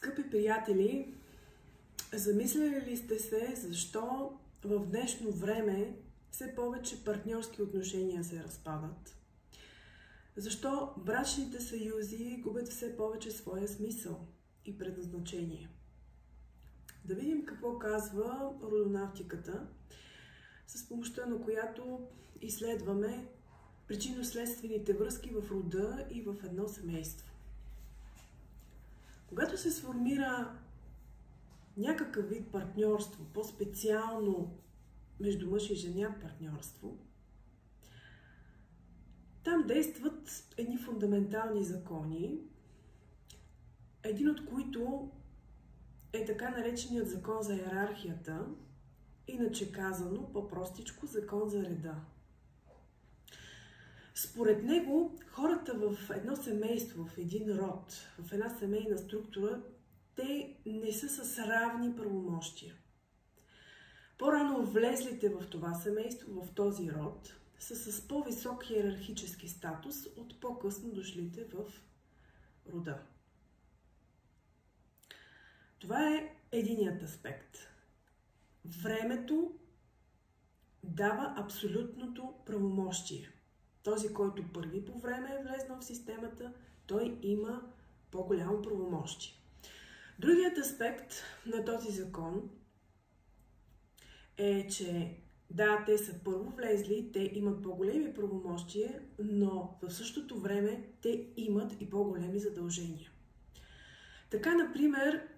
Скъпи приятели, замисляли ли сте се защо в днешно време все повече партньорски отношения се разпадат? Защо брачните съюзи губят все повече своя смисъл и предназначение? Да видим какво казва родонавтиката, с помощта на която изследваме причинно-следствените връзки в рода и в едно семейство. Когато се сформира някакъв вид партньорство, по-специално между мъж и жена партньорство, там действат едни фундаментални закони, един от които е така нареченият закон за иерархията, иначе казано по-простичко закон за реда. Според него, хората в едно семейство, в един род, в една семейна структура, те не са с равни правомощия. По-рано влезлите в това семейство, в този род, са с по-висок иерархически статус от по-късно дошлите в рода. Това е единият аспект. Времето дава абсолютното правомощие. Този, който първи по време е влезнал в системата, той има по-голямо правомощие. Другият аспект на този закон е, че да, те са първо влезли, те имат по-големи правомощия, но в същото време те имат и по-големи задължения. Така, например,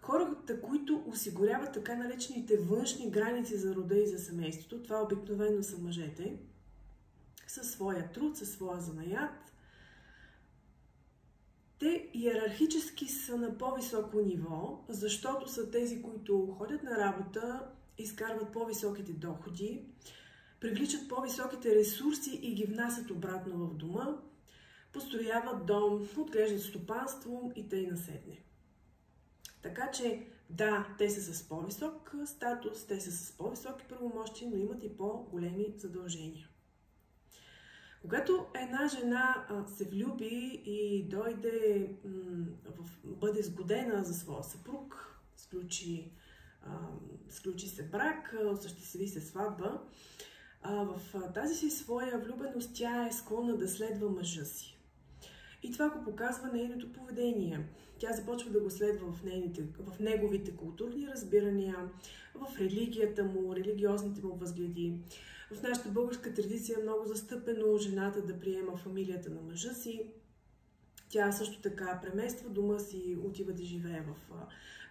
хората, които осигуряват така наречените външни граници за рода и за семейството, това обикновено са мъжете, със своя труд, със своя занаят, те иерархически са на по-високо ниво, защото са тези, които ходят на работа, изкарват по-високите доходи, привличат по-високите ресурси и ги внасят обратно в дома, построяват дом, отглеждат стопанство и т.н. насетне. Така че, да, те са с по-висок статус, те са с по-високи правомощия, но имат и по-големи задължения. Когато една жена се влюби и дойде, бъде сгодена за своя съпруг, сключи се брак, осъществи се сватба, в тази си своя влюбеност тя е склонна да следва мъжа си. И това го показва нейното поведение. Тя започва да го следва в неговите културни разбирания, в религията му, религиозните му възгледи. В нашата българска традиция е много застъпено жената да приема фамилията на мъжа си. Тя също така премества дома си, отива да живее в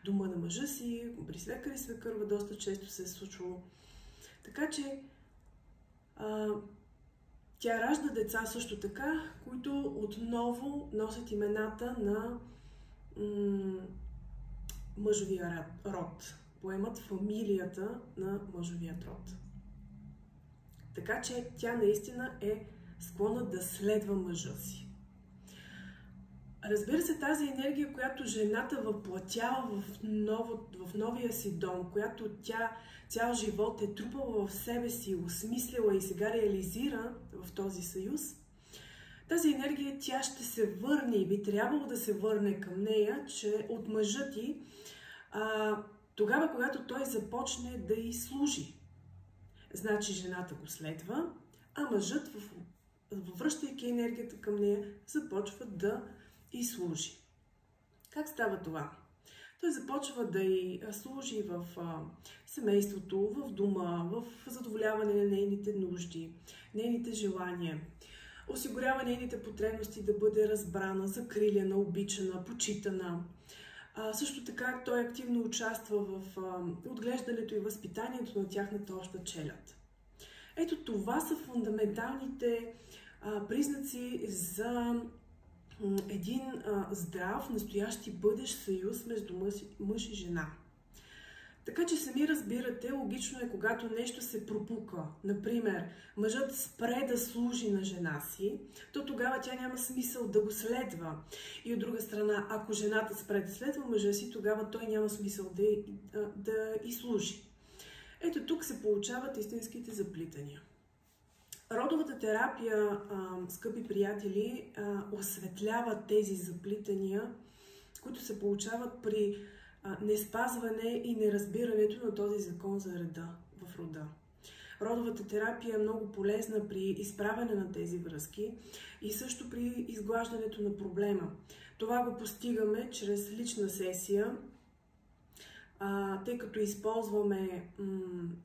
дома на мъжа си, при свекър и свекърва доста често се е случвало. Така че тя ражда деца също така, които отново носят имената на мъжовия род. Поемат фамилията на мъжовият род. Така че тя наистина е склонна да следва мъжа си. Разбира се, тази енергия, която жената въплатява в новия си дом, която тя цял живот е трупала в себе си, осмислила и сега реализира в този съюз, тази енергия тя ще се върне и би трябвало да се върне към нея, че от мъжа ти, тогава, когато той започне да й служи. Значи жената го следва, а мъжът, връщайки енергията към нея, започва да й служи. Как става това? Той започва да й служи в семейството, в дома, в задоволяване на нейните нужди, нейните желания. Осигурява нейните потребности да бъде разбрана, закриляна, обичана, почитана. Също така той активно участва в отглеждането и възпитанието на тяхната обща челяд. Ето това са фундаменталните признаци за един здрав, настоящ и бъдещ съюз между мъж и жена. Така че сами разбирате, логично е, когато нещо се пропука. Например, мъжът спре да служи на жена си, то тогава тя няма смисъл да го следва. И от друга страна, ако жената спре да следва мъжа си, тогава той няма смисъл да й служи. Ето тук се получават истинските заплитания. Родовата терапия, скъпи приятели, осветлява тези заплитания, които се получават при неспазване и неразбирането на този закон за реда в рода. Родовата терапия е много полезна при изправяне на тези връзки и също при изглаждането на проблема. Това го постигаме чрез лична сесия, тъй като използваме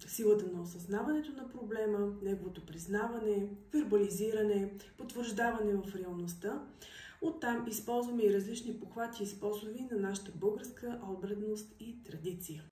силата на осъзнаването на проблема, неговото признаване, вербализиране, потвърждаване в реалността. Оттам използваме и различни похвати и способи на нашата българска обредност и традиция.